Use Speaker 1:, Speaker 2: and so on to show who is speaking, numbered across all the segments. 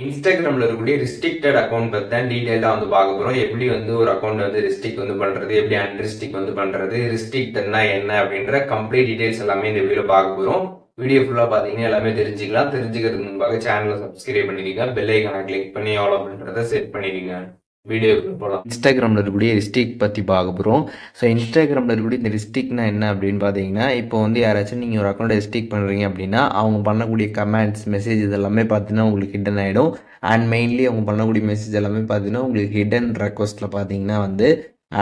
Speaker 1: இன்ஸ்டாகிராமில் இருக்கக்கூடிய restricted account பற்றி தான் டீட்டெயிலாக வந்து பார்க்க போகிறோம். எப்படி வந்து ஒரு அக்கௌண்ட் வந்து ரிஸ்ட்ரிக்ட் வந்து பண்ணுறது, எப்படி அன்ரிஸ்ட்ரிக்ட் வந்து பண்ணுறது, ரிஸ்ட்ரிக்டட்னா என்ன அப்படின்ற கம்ப்ளீட் டீட்டெயில்ஸ் எல்லாமே இந்த வீடியோவில் பார்க்க போகிறோம். வீடியோ ஃபுல்லாக பார்த்தீங்கன்னா எல்லாமே தெரிஞ்சுக்கலாம். தெரிஞ்சுக்கிறதுக்கு முன்பாக சேனலை சப்ஸ்கிரைப் பண்ணிடுங்க, பெல் ஐக்கானை கிளிக் பண்ணி ஆல் அப்படின்றத செட் பண்ணிடுங்க. வீடியோக்கு போகலாம். இன்ஸ்டாகிராமில் இருக்கக்கூடிய ரிஸ்ட்ரிக்ட் பற்றி பார்க்க போகிறோம். ஸோ இன்ஸ்டாகிராமில் இருக்கக்கூடிய இந்த ரிஸ்ட்ரிக்ட்னா என்ன அப்படின்னு பார்த்தீங்கன்னா, இப்போ வந்து யாராச்சும் நீங்கள் ஒரு அக்கௌண்ட்டை ரிஸ்ட்ரிக்ட் பண்ணுறீங்க அப்படின்னா, அவங்க பண்ணக்கூடிய கமெண்ட்ஸ், மெசேஜ் இதெல்லாமே பார்த்தீங்கன்னா உங்களுக்கு ஹிடன் ஆகிடும். அண்ட் மெயின்லி அவங்க பண்ணக்கூடிய மெசேஜ் எல்லாமே பார்த்தீங்கன்னா உங்களுக்கு ஹிடன் ரெக்வஸ்ட்டில் பார்த்தீங்கன்னா வந்து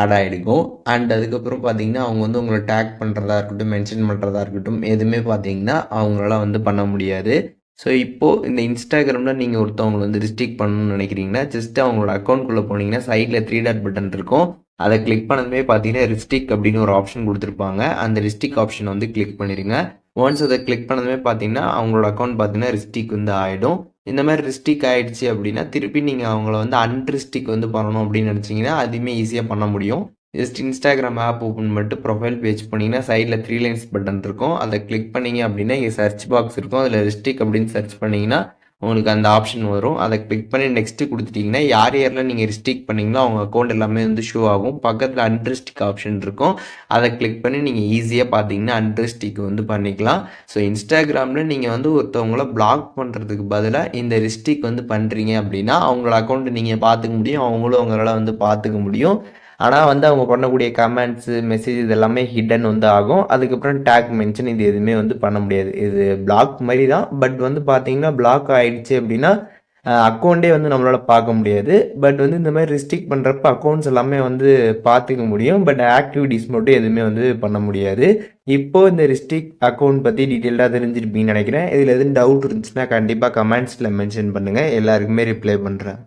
Speaker 1: ஆட் ஆகிடுக்கும். அண்ட் அதுக்கப்புறம் பார்த்தீங்கன்னா அவங்க வந்து உங்களை டேக் பண்ணுறதா இருக்கட்டும், மென்ஷன் பண்ணுறதா இருக்கட்டும், எதுவுமே பார்த்தீங்கன்னா அவங்களால வந்து பண்ண முடியாது. ஸோ இப்போது இந்த இன்ஸ்டாகிராமில் நீங்கள் ஒருத்தவங்களை வந்து ரிஸ்ட்ரிக்ட் பண்ணணும்னு நினைக்கிறீங்கன்னா, ஜஸ்ட் அவங்களோட அக்கௌண்ட்குள்ளே போனீங்கன்னா சைடில் 3 டாட் பட்டன் இருக்கும். அதை கிளிக் பண்ணதுமே பார்த்தீங்கன்னா ரிஸ்ட்ரிக்ட் அப்படின்னு ஒரு ஆப்ஷன் கொடுத்துருப்பாங்க. அந்த ரிஸ்ட்ரிக்ட் ஆப்ஷன் வந்து கிளிக் பண்ணிடுங்க. ஒன்ஸ் அதை கிளிக் பண்ணதுமே பார்த்தீங்கன்னா அவங்களோட அக்கௌண்ட் பார்த்தீங்கன்னா ரிஸ்ட்ரிக்ட் வந்து ஆகிடும். இந்த மாதிரி ரிஸ்ட்ரிக்ட் ஆகிடுச்சு அப்படின்னா திருப்பி நீங்கள் அவங்கள வந்து அன்ரிஸ்ட்ரிக்ட் வந்து பண்ணணும் அப்படின்னு நினச்சிங்கன்னா அதுவுமே ஈஸியாக பண்ண முடியும். ஜஸ்ட் இன்ஸ்டாகிராம் ஆப் ஓப்பன் பண்ணிட்டு ப்ரொஃபைல் பேஜ் பண்ணிங்கன்னா சைடில் 3 லைன்ஸ் பட்டன் இருக்கும். அதை கிளிக் பண்ணிங்க அப்படின்னா இங்கே சர்ச் பாக்ஸ் இருக்கும். அதில் ரிஸ்ட்ரிக்ட் அப்படின்னு சர்ச் பண்ணிங்கன்னா உங்களுக்கு அந்த ஆப்ஷன் வரும். அதை கிளிக் பண்ணி நெக்ஸ்ட்டு கொடுத்துட்டிங்கன்னா யார் யாரெல்லாம் நீங்கள் ரிஸ்ட்ரிக்ட் பண்ணிங்களோ அவங்க அக்கௌண்ட் எல்லாமே வந்து ஷோ ஆகும். பக்கத்தில் அன்ரிஸ்ட்ரிக்ட் ஆப்ஷன் இருக்கும். அதை கிளிக் பண்ணி நீங்கள் ஈஸியாக பார்த்தீங்கன்னா அன்ரிஸ்ட்ரிக்ட் வந்து பண்ணிக்கலாம். ஸோ இன்ஸ்டாகிராமில் நீங்கள் வந்து ஒருத்தவங்கள பிளாக் பண்ணுறதுக்கு பதிலாக இந்த ரிஸ்ட்ரிக்ட் வந்து பண்ணுறீங்க அப்படின்னா அவங்களோட அக்கௌண்ட்டை நீங்கள் பார்த்துக்க முடியும், அவங்களும் அவங்களால வந்து பார்த்துக்க முடியும். ஆனால் வந்து அவங்க பண்ணக்கூடிய கமெண்ட்ஸு, மெசேஜ் இது எல்லாமே ஹிடன் வந்து ஆகும். அதுக்கப்புறம் டேக் மென்ஷன் இது எதுவுமே வந்து பண்ண முடியாது. இது பிளாக் மாதிரி தான். பட் வந்து பார்த்தீங்கன்னா பிளாக் ஆகிடுச்சு அப்படின்னா அக்கௌண்ட்டே வந்து நம்மளால் பார்க்க முடியாது. பட் வந்து இந்த மாதிரி ரிஸ்ட்ரிக்ட் பண்ணுறப்ப அக்கௌண்ட்ஸ் எல்லாமே வந்து பார்த்துக்க முடியும். பட் ஆக்டிவிட்டீஸ் மட்டும் எதுவுமே வந்து பண்ண முடியாது. இப்போது இந்த ரிஸ்ட்ரிக்ட் அக்கௌண்ட் பற்றி டீட்டெயிலாக தெரிஞ்சிருப்பீங்கன்னு நினைக்கிறேன். இதில் எதுவும் டவுட் இருந்துச்சுன்னா கண்டிப்பாக கமெண்ட்ஸில் மென்ஷன் பண்ணுங்கள். எல்லாருக்குமே ரிப்ளை பண்ணுறேன்.